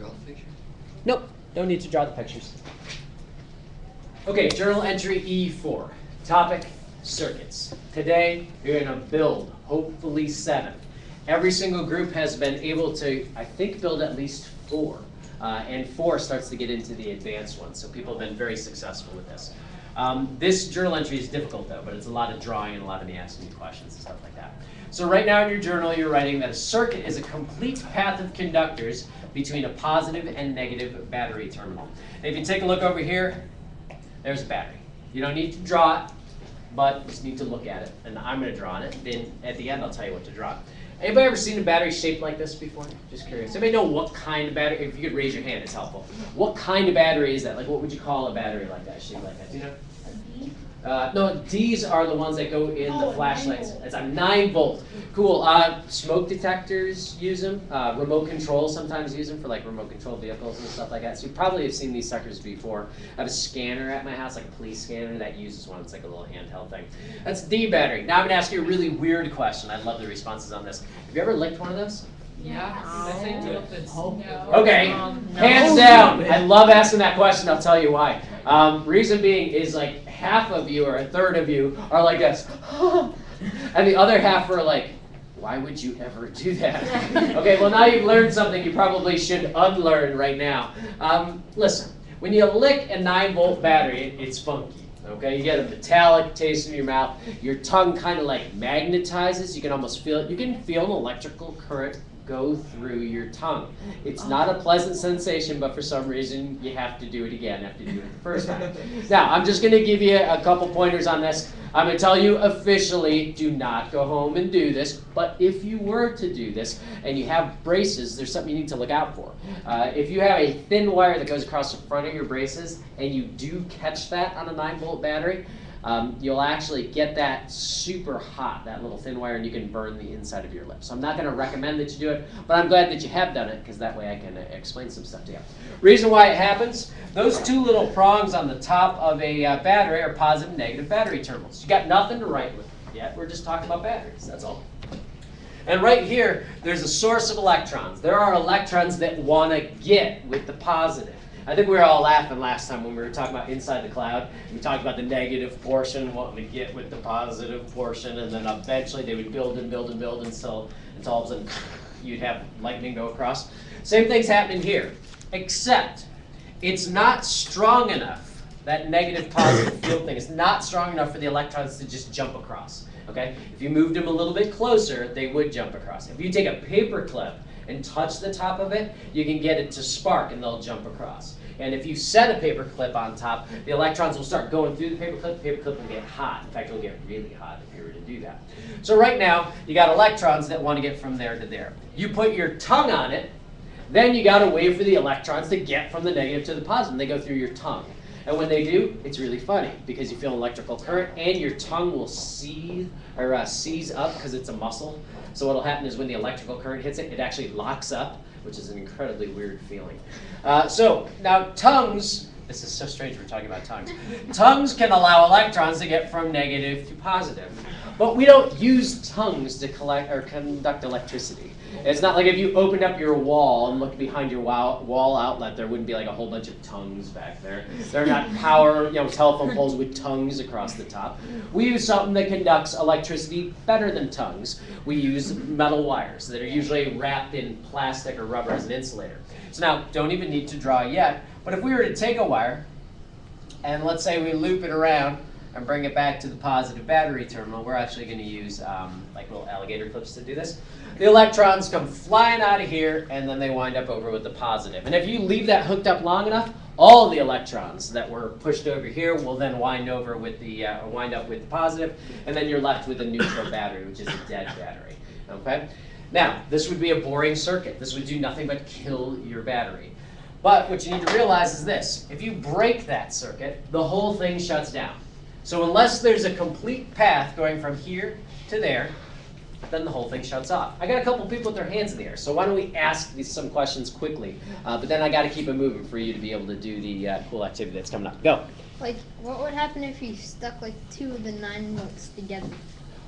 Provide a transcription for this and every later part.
draw the picture? Nope, don't need to draw the pictures. Okay, journal entry E4. Topic, circuits. Today, you're gonna build, hopefully 7. Every single group has been able to, I think, build at least 4. And 4 starts to get into the advanced ones, so people have been very successful with this. This journal entry is difficult though, but it's a lot of drawing and a lot of me asking you questions and stuff like that. So right now in your journal, you're writing that a circuit is a complete path of conductors between a positive and negative battery terminal. And if you take a look over here, there's a battery. You don't need to draw it, but you just need to look at it. And I'm going to draw on it. Then at the end, I'll tell you what to draw. Anybody ever seen a battery shaped like this before? Just curious. Anybody know what kind of battery? If you could raise your hand, it's helpful. What kind of battery is that? Like, what would you call a battery like that, shaped like that? Do you know? No, D's are the ones that go in the flashlights. It's a 9-volt. Cool. Smoke detectors use them. Remote control sometimes use them for like remote control vehicles and stuff like that. So you probably have seen these suckers before. I have a scanner at my house, like a police scanner, that uses one. It's like a little handheld thing. That's D battery. Now I'm going to ask you a really weird question. I'd love the responses on this. Have you ever licked one of those? Yeah. Okay, hands down. I love asking that question. I'll tell you why. Reason being is like half of you or a third of you are like this, and the other half are like, why would you ever do that? Okay, well now you've learned something you probably should unlearn right now. Listen, when you lick a 9-volt battery, it's funky. Okay, you get a metallic taste in your mouth. Your tongue kind of like magnetizes. You can almost feel it. You can feel an electrical current go through your tongue. It's not a pleasant sensation, but for some reason you have to do it again after you do it the first time. Now, I'm just going to give you a couple pointers on this. I'm going to tell you officially, do not go home and do this, but if you were to do this and you have braces, there's something you need to look out for. If you have a thin wire that goes across the front of your braces and you do catch that on a 9-volt battery, you'll actually get that super hot, that little thin wire, and you can burn the inside of your lip. So I'm not going to recommend that you do it, but I'm glad that you have done it, because that way I can explain some stuff to you. Reason why it happens, those 2 little prongs on the top of a battery are positive and negative battery terminals. You got nothing to write with yet. We're just talking about batteries, that's all. And right here, there's a source of electrons. There are electrons that want to get with the positive. I think we were all laughing last time when we were talking about inside the cloud. We talked about the negative portion wanting to get with the positive portion, and then eventually they would build and build and build until all of a sudden you'd have lightning go across. Same thing's happening here, except it's not strong enough. That negative positive field thing is not strong enough for the electrons to just jump across. Okay? If you moved them a little bit closer, they would jump across. If you take a paper clip and touch the top of it, you can get it to spark and they'll jump across. And if you set a paper clip on top, the electrons will start going through the paper clip will get hot. In fact, it'll get really hot if you were to do that. So right now, you got electrons that want to get from there to there. You put your tongue on it, then you got to wait for the electrons to get from the negative to the positive. They go through your tongue. And when they do, it's really funny because you feel an electrical current and your tongue will seize up because it's a muscle. So what will happen is when the electrical current hits it, it actually locks up, which is an incredibly weird feeling. So now tongues, this is so strange we're talking about tongues. Tongues can allow electrons to get from negative to positive. But we don't use tongues to collect or conduct electricity. It's not like if you opened up your wall and looked behind your wall outlet, there wouldn't be like a whole bunch of tongues back there. They're not power, telephone poles with tongues across the top. We use something that conducts electricity better than tongues. We use metal wires that are usually wrapped in plastic or rubber as an insulator. So now, don't even need to draw yet, but if we were to take a wire, and let's say we loop it around and bring it back to the positive battery terminal, we're actually going to use like little alligator clips to do this. The electrons come flying out of here, and then they wind up over with the positive. And if you leave that hooked up long enough, all the electrons that were pushed over here will then wind up with the positive, and then you're left with a neutral battery, which is a dead battery. Okay? Now, this would be a boring circuit. This would do nothing but kill your battery. But what you need to realize is this. If you break that circuit, the whole thing shuts down. So unless there's a complete path going from here to there, then the whole thing shuts off. I got a couple people with their hands in the air, so why don't we ask some questions quickly? But then I got to keep it moving for you to be able to do the cool activity that's coming up. Go. Like, what would happen if you stuck like 2 of the 9 volts together?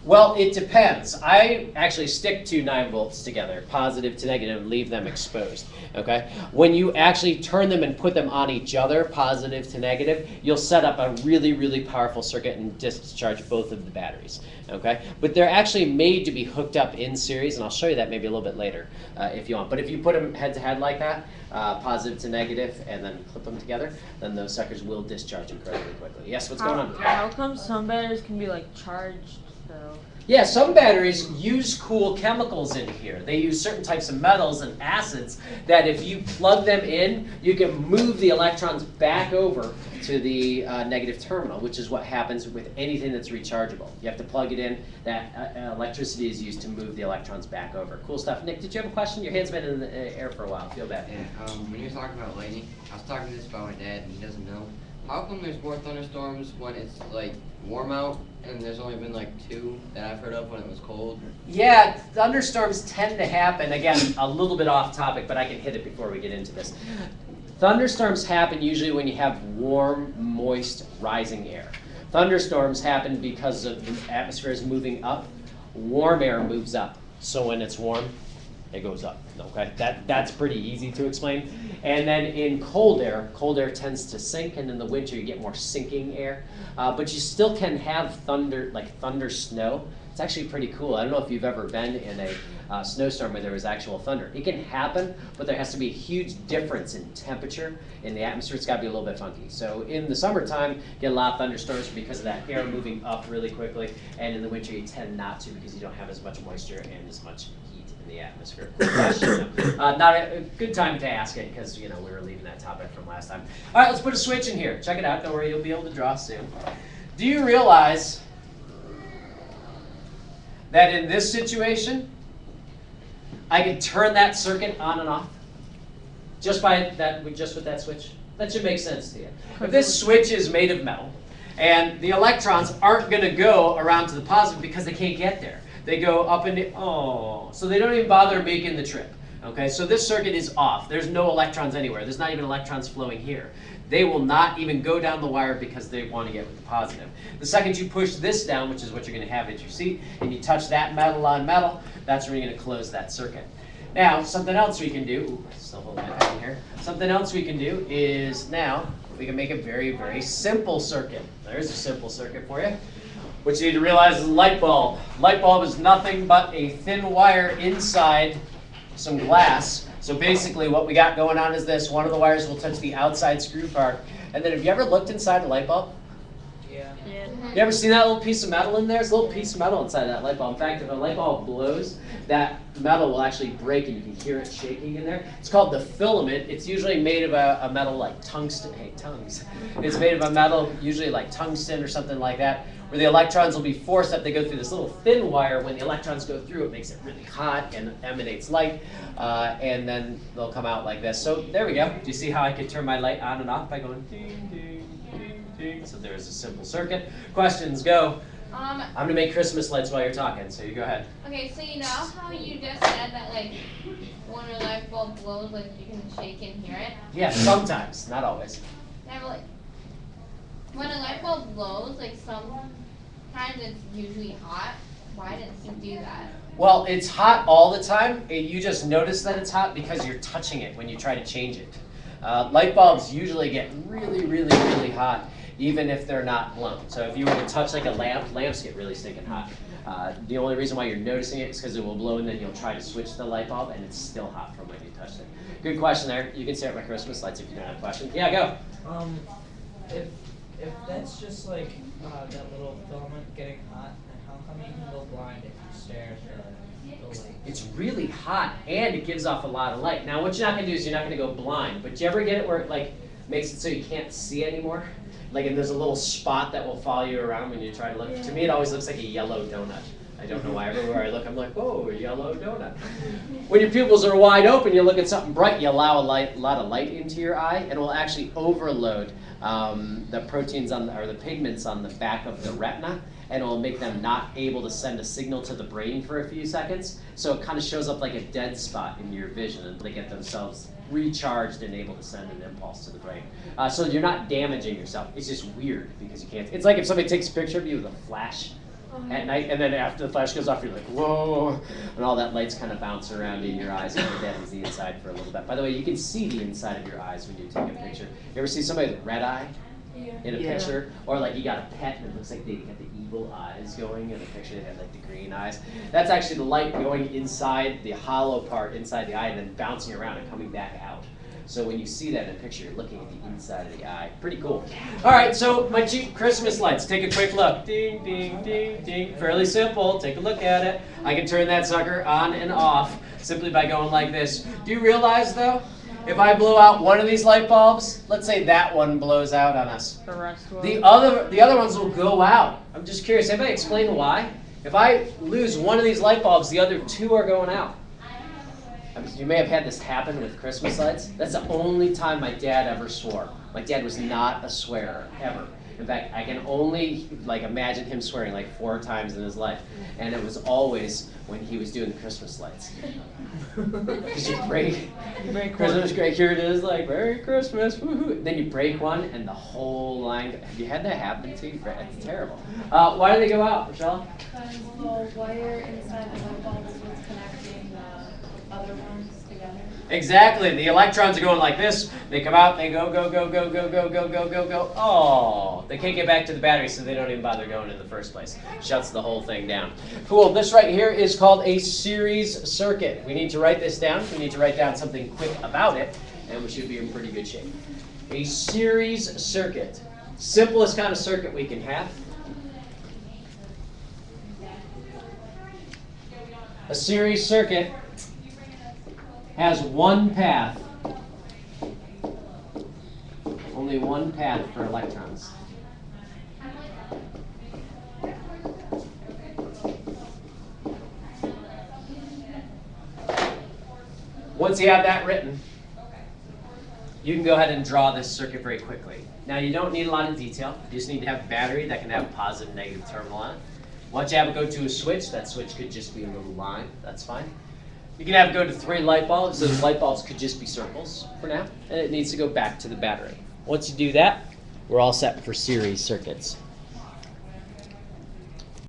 Well, it depends. I actually stick two 9 volts together, positive to negative, and leave them exposed. Okay? When you actually turn them and put them on each other, positive to negative, you'll set up a really, really powerful circuit and discharge both of the batteries. Okay? But they're actually made to be hooked up in series, and I'll show you that maybe a little bit later if you want. But if you put them head to head like that, positive to negative, and then clip them together, then those suckers will discharge incredibly quickly. Yes, what's going on? How come some batteries can be like charged though? Yeah, some batteries use cool chemicals in here. They use certain types of metals and acids that if you plug them in, you can move the electrons back over to the negative terminal, which is what happens with anything that's rechargeable. You have to plug it in. That electricity is used to move the electrons back over. Cool stuff. Nick, did you have a question? Your hand's been in the air for a while. Feel bad. Yeah, when you're talking about lightning, I was talking this about my dad, and he doesn't know. How come there's more thunderstorms when it's like warm out, and there's only been like 2 that I've heard of when it was cold? Yeah, thunderstorms tend to happen. Again, a little bit off topic, but I can hit it before we get into this. Thunderstorms happen usually when you have warm, moist, rising air. Thunderstorms happen because the atmosphere is moving up. Warm air moves up. So when it's warm, it goes up. Okay, that's pretty easy to explain. And then in cold air tends to sink, and in the winter you get more sinking air. But you still can have thunder, like thunder snow. It's actually pretty cool. I don't know if you've ever been in a snowstorm where there was actual thunder. It can happen, but there has to be a huge difference in temperature in the atmosphere. It's got to be a little bit funky. So in the summertime, you get a lot of thunderstorms because of that air moving up really quickly. And in the winter, you tend not to because you don't have as much moisture and as much heat in the atmosphere. Not a good time to ask it because we were leaving that topic from last time. All right, let's put a switch in here. Check it out. Don't worry, you'll be able to draw soon. Do you realize that in this situation, I can turn that circuit on and off just with that switch? That should make sense to you. If this switch is made of metal, and the electrons aren't going to go around to the positive because they can't get there. They go up and so they don't even bother making the trip. Okay, so this circuit is off. There's no electrons anywhere. There's not even electrons flowing here. They will not even go down the wire because they want to get with the positive. The second you push this down, which is what you're going to have at your seat, and you touch that metal on metal, that's when you're going to close that circuit. Now, something else we can do, still holding my pen here, something else we can do is now we can make a very, very simple circuit. There's a simple circuit for you. What you need to realize is a light bulb. Light bulb is nothing but a thin wire inside some glass. So basically what we got going on is this. One of the wires will touch the outside screw part. And then have you ever looked inside a light bulb? Yeah. You ever seen that little piece of metal in there? There's a little piece of metal inside that light bulb. In fact, if a light bulb blows, that metal will actually break and you can hear it shaking in there. It's called the filament. It's usually made of a metal like tungsten. Hey, tongues. It's made of a metal, usually like tungsten or something like that, where the electrons will be forced up. They go through this little thin wire. When the electrons go through, it makes it really hot and emanates light, and then they'll come out like this. So there we go. Do you see how I could turn my light on and off by going ding, ding, ding, ding? So there's a simple circuit. Questions, go. I'm going to make Christmas lights while you're talking, so you go ahead. Okay, so you know how you just said that, like, when a light bulb blows, like, you can shake and hear it? Yeah, sometimes, not always. Never, like, when a light bulb blows, like, sometimes it's usually hot. Why does it do that? Well, it's hot all the time. You just notice that it's hot because you're touching it when you try to change it. Light bulbs usually get really, really, really hot, even if they're not blown. So if you were to touch like a lamp, lamps get really stinking hot. The only reason why you're noticing it is because it will blow, and then you'll try to switch the light bulb, and it's still hot from when you touched it. Good question there. You can start my Christmas lights if you don't have a question. Yeah, go. If that's just like that little filament getting hot, then how come you can go blind if you stare at the light? It's really hot, and it gives off a lot of light. Now, what you're not going to do is you're not going to go blind, but you ever get it where it like makes it so you can't see anymore? Like, and there's a little spot that will follow you around when you try to look. Yeah. To me, it always looks like a yellow donut. I don't know why. Everywhere I look, I'm like, oh, a yellow donut. When your pupils are wide open, you look at something bright, you allow a lot of light into your eye, and it will actually overload the proteins or the pigments on the back of the retina, and it will make them not able to send a signal to the brain for a few seconds. So it kind of shows up like a dead spot in your vision until they get themselves recharged and able to send an impulse to the brain. So you're not damaging yourself. It's just weird because you can't. It's like if somebody takes a picture of you with a flash at night, and then after the flash goes off, you're like, whoa, and all that light's kind of bouncing around in your eyes, and your dad is the inside for a little bit. By the way, you can see the inside of your eyes when you take a picture. You ever see somebody with red eye in a Yeah. picture? Or like you got a pet and it looks like they got the evil eyes going in the picture, they have like the green eyes. That's actually the light going inside the hollow part inside the eye and then bouncing around and coming back out. So when you see that in a picture, you're looking at the inside of the eye. Pretty cool. All right, so my cheap Christmas lights. Take a quick look. Ding, ding, ding, ding. Fairly simple. Take a look at it. I can turn that sucker on and off simply by going like this. Do you realize, though, if I blow out one of these light bulbs, let's say that one blows out on us. The rest will. The other ones will go out. I'm just curious. Anybody explain why? If I lose one of these light bulbs, the other two are going out. I mean, you may have had this happen with Christmas lights. That's the only time my dad ever swore. My dad was not a swearer, ever. In fact, I can only imagine him swearing 4 times in his life. And it was always when he was doing the Christmas lights. Because you break Christmas, great, here it is, Merry Christmas, woohoo. Then you break one and the whole line, have you had that happen to you? It's terrible. Why do they go out, Michelle? Because the wire inside the light bulbs was connecting the other ones together. Exactly. The electrons are going like this. They come out, they go, go, go, go, go, go, go, go, go, go. Oh, they can't get back to the battery, so they don't even bother going in the first place. Shuts the whole thing down. Cool. This right here is called a series circuit. We need to write this down. We need to write down something quick about it, and we should be in pretty good shape. A series circuit. Simplest kind of circuit we can have. A series circuit has one path. Only one path for electrons. Once you have that written, you can go ahead and draw this circuit very quickly. Now you don't need a lot of detail. You just need to have a battery that can have a positive and negative terminal on it. Once you have it go to a switch, that switch could just be a little line. That's fine. You can have it go to 3 light bulbs. Those light bulbs could just be circles for now. And it needs to go back to the battery. Once you do that, we're all set for series circuits.